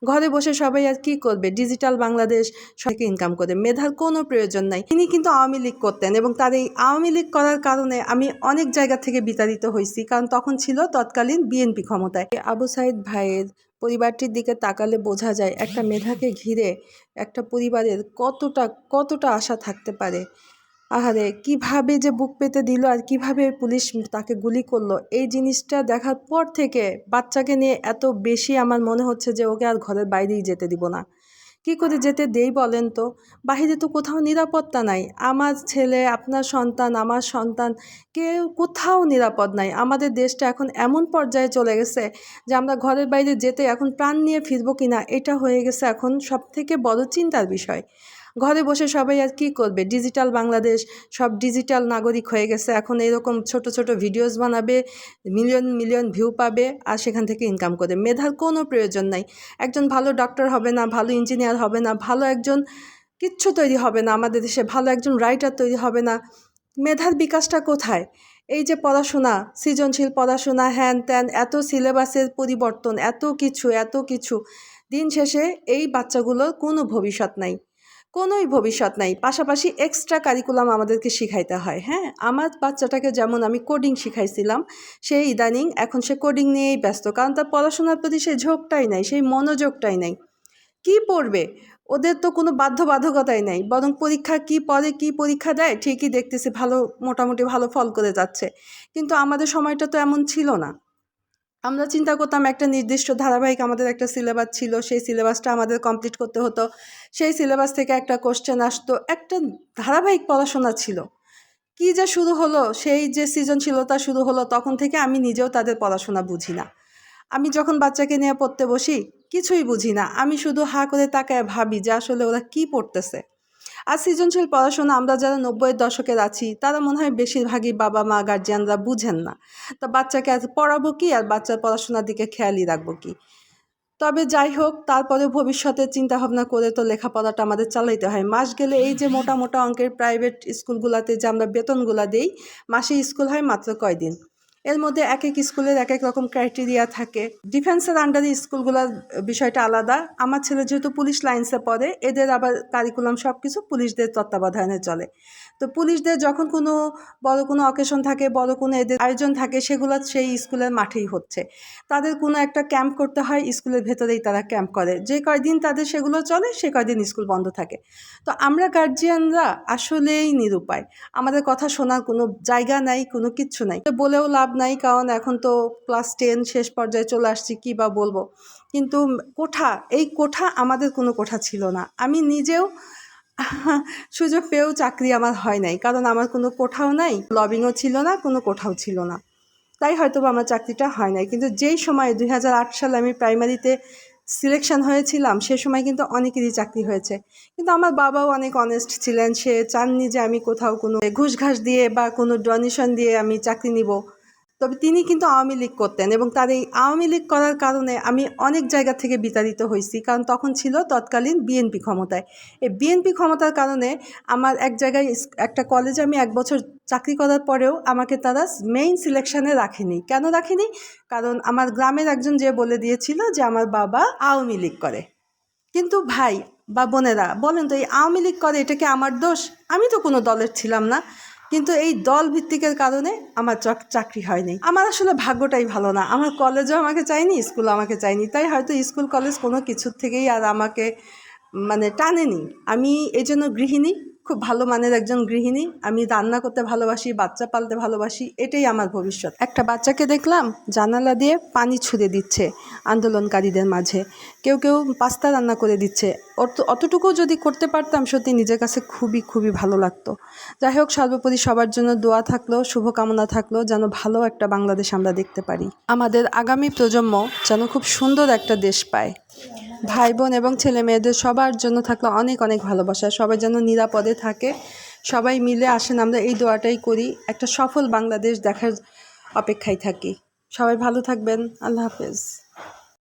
ঘরে বসে সবাই আর কি করবে, ডিজিটাল বাংলাদেশ সবাইকে ইনকাম করে, মেধার কোনো প্রয়োজন নাই। তিনি কিন্তু আওয়ামী লীগ করতেন এবং তার এই আওয়ামী লীগ করার কারণে আমি অনেক জায়গা থেকে বিতাড়িত হয়েছি, কারণ তখন ছিল তৎকালীন বিএনপি ক্ষমতায়। আবু সাইদ ভাইয়ের পরিবারটির দিকে তাকালে বোঝা যায় একটা মেধাকে ঘিরে একটা পরিবারের কতটা আশা থাকতে পারে। আহারে, কিভাবে যে বুক পেতে দিল আর কিভাবে পুলিশ তাকে গুলি করলো, এই জিনিসটা দেখার পর থেকে বাচ্চাকে নিয়ে এত বেশি আমার মনে হচ্ছে যে ওকে আর ঘরের বাইরেই যেতে দিব না। কি করে যেতে দেই বলেন তো? বাহিরে তো কোথাও নিরাপত্তা নাই। আমার ছেলে, আপনার সন্তান, আমার সন্তান, কেউ কোথাও নিরাপদ নাই। আমাদের দেশটা এখন এমন পর্যায়ে চলে গেছে যে আমরা ঘরের বাইরে যেতে এখন প্রাণ নিয়ে ফিরবো কিনা এটা হয়ে গেছে এখন সবথেকে বড় চিন্তার বিষয়। ঘরে বসে সবাই আর কি করবে, ডিজিটাল বাংলাদেশ, সব ডিজিটাল নাগরিক হয়ে গেছে। এখন এরকম ছোট ছোট ভিডিওস বানাবে, মিলিয়ন ভিউ পাবে আর সেখান থেকে ইনকাম করে। মেধার কোনো প্রয়োজন নাই। একজন ভালো ডক্টর হবে না, ভালো ইঞ্জিনিয়ার হবে না, ভালো একজন কিচ্ছু তৈরি হবে না আমাদের দেশে, ভালো একজন রাইটার তৈরি হবে না। মেধার বিকাশটা কোথায়? এই যে পড়াশোনা, সৃজনশীল পড়াশোনা, হ্যান ত্যান, এত সিলেবাসের পরিবর্তন, এত কিছু, দিন শেষে এই বাচ্চাগুলোর কোনো ভবিষ্যৎ নাই, কোনোই ভবিষ্যৎ নাই। পাশাপাশি এক্সট্রা কারিকুলাম আমাদেরকে শিখাইতে হয়। হ্যাঁ, আমার বাচ্চাটাকে যেমন আমি কোডিং শিখাইছিলাম, সেই ইদানিং এখন সে কোডিং নিয়েই ব্যস্ত, কারণ তার পড়াশোনার প্রতি সেই ঝোঁকটাই নাই, সেই মনোযোগটাই নাই। কি পড়বে? ওদের তো কোনো বাধ্যবাধকতাই নাই, বরং পরীক্ষা কি পড়ে, কি পরীক্ষা দেয়, ঠিকই দেখতেছি ভালো, মোটামুটি ভালো ফল করে যাচ্ছে। কিন্তু আমাদের সময়টা তো এমন ছিল না। আমরা চিন্তা করতাম একটা নির্দিষ্ট ধারাবাহিক, আমাদের একটা সিলেবাস ছিল, সেই সিলেবাসটা আমাদের কমপ্লিট করতে হতো, সেই সিলেবাস থেকে একটা কোশ্চেন আসতো, একটা ধারাবাহিক পড়াশোনা ছিল। কি যে শুরু হলো, সেই যে সৃজনশীলতা শুরু হলো, তখন থেকে আমি নিজেও তাদের পড়াশোনা বুঝি না। আমি যখন বাচ্চাকে নিয়ে পড়তে বসি কিছুই বুঝি না, আমি শুধু হা করে তাকায় ভাবি যে আসলে ওরা কি পড়তেছে। আর সৃজনশীল পড়াশোনা আমরা যারা 90-এর দশকের আছি তারা মনে হয় বেশিরভাগই বাবা মা গার্জিয়ানরা বুঝেন না। তা বাচ্চাকে আজ পড়াবো কি আর বাচ্চার পড়াশোনার দিকে খেয়ালই রাখবো কি? তবে যাই হোক, তারপরে ভবিষ্যতের চিন্তাভাবনা করে তো লেখাপড়াটা আমাদের চালাইতে হয়। মাস গেলে এই যে মোটা অঙ্কের প্রাইভেট স্কুলগুলোতে যে আমরা বেতনগুলা দেই, মাসে স্কুল হয় মাত্র কয়দিন। এর মধ্যে এক স্কুলের এক রকম ক্রাইটেরিয়া থাকে। ডিফেন্সের আন্ডারে স্কুলগুলোর বিষয়টা আলাদা। আমার ছেলে যেহেতু পুলিশ লাইন্সে পড়ে, এদের আবার কারিকুলাম সব কিছু পুলিশদের তত্ত্বাবধানে চলে। তো পুলিশদের যখন কোনো বড় কোনো অকেশন থাকে, বড় কোনো এদের আয়োজন থাকে, সেগুলো সেই স্কুলের মাঠেই হচ্ছে। তাদের কোনো একটা ক্যাম্প করতে হয়, স্কুলের ভেতরেই তারা ক্যাম্প করে। যে কয়দিন তাদের সেগুলো চলে, সে কয়দিন স্কুল বন্ধ থাকে। তো আমরা গার্জিয়ানরা আসলেই নিরুপায়। আমাদের কথা শোনার কোনো জায়গা নাই, কোনো কিচ্ছু নাই। বলেও লাভ নাই, কারণ এখন তো ক্লাস 10 শেষ পর্যায়ে চলে আসছি, কী বা বলবো। কিন্তু এই কোঠা আমাদের কোনো কোঠা ছিল না। আমি নিজেও সুযোগ পেয়েও চাকরি আমার হয় নাই, কারণ আমার কোনো কোঠাও নাই, লবিংও ছিল না, কোনো কোঠাও ছিল না। তাই হয়তো আমার চাকরিটা হয় নাই। কিন্তু যেই সময় 2008 সালে আমি প্রাইমারিতে সিলেকশন হয়েছিলাম, সে সময় কিন্তু অনেকেরই চাকরি হয়েছে। কিন্তু আমার বাবাও অনেক অনেস্ট ছিলেন, সে চাননি যে আমি কোথাও কোনো ঘুষ দিয়ে বা কোনো ডোনেশন দিয়ে আমি চাকরি নিব। তবে তিনি কিন্তু আওয়ামী লীগ করতেন এবং তার এই আওয়ামী লীগ করার কারণে আমি অনেক জায়গা থেকে বিতাড়িত হয়েছি, কারণ তখন ছিল তৎকালীন বিএনপি ক্ষমতায়। এই বিএনপি ক্ষমতার কারণে আমার এক জায়গায় একটা কলেজে আমি 1 বছর চাকরি করার পরেও আমাকে তারা মেইন সিলেকশনে রাখেনি। কেন রাখেনি? কারণ আমার গ্রামের একজন যে বলে দিয়েছিল যে আমার বাবা আওয়ামী লীগ করে। কিন্তু ভাই বা বোনেরা বলেন তো, এই আওয়ামী লীগ করে এটা কি আমার দোষ? আমি তো কোনো দলের ছিলাম না। কিন্তু এই দল ভিত্তিকের কারণে আমার চাকরি হয়নি। আমার আসলে ভাগ্যটাই ভালো না। আমার কলেজও আমাকে চায়নি, স্কুল আমাকে চায়নি। তাই হয়তো স্কুল কলেজ কোনো কিছুর থেকেই আর আমাকে টানেনি। আমি এই জন্য গৃহিণী, খুব ভালো মানের একজন গৃহিণী। আমি রান্না করতে ভালোবাসি, বাচ্চা পালতে ভালোবাসি, এটাই আমার ভবিষ্যৎ। একটা বাচ্চাকে দেখলাম জানালা দিয়ে পানি ছুঁড়ে দিচ্ছে আন্দোলনকারীদের মাঝে, কেউ পাস্তা রান্না করে দিচ্ছে। অতটুকু যদি করতে পারতাম সত্যি নিজের কাছে খুবই ভালো লাগতো। যাই হোক, সর্বোপরি সবার জন্য দোয়া থাকলো, শুভকামনা থাকলো, যেন ভালো একটা বাংলাদেশ আমরা দেখতে পারি। আমাদের আগামী প্রজন্ম যেন খুব সুন্দর একটা দেশ পায়। ভাই বোন এবং ছেলে মেয়েদের সবার জন্য থাকলো অনেক ভালোবাসা। সবাই যেন নিরাপদে থাকে। সবাই মিলে আসেন আমরা এই দোয়াটাই করি, একটা সফল বাংলাদেশ দেখার অপেক্ষায় থাকি। সবাই ভালো থাকবেন। আল্লাহ হাফেজ।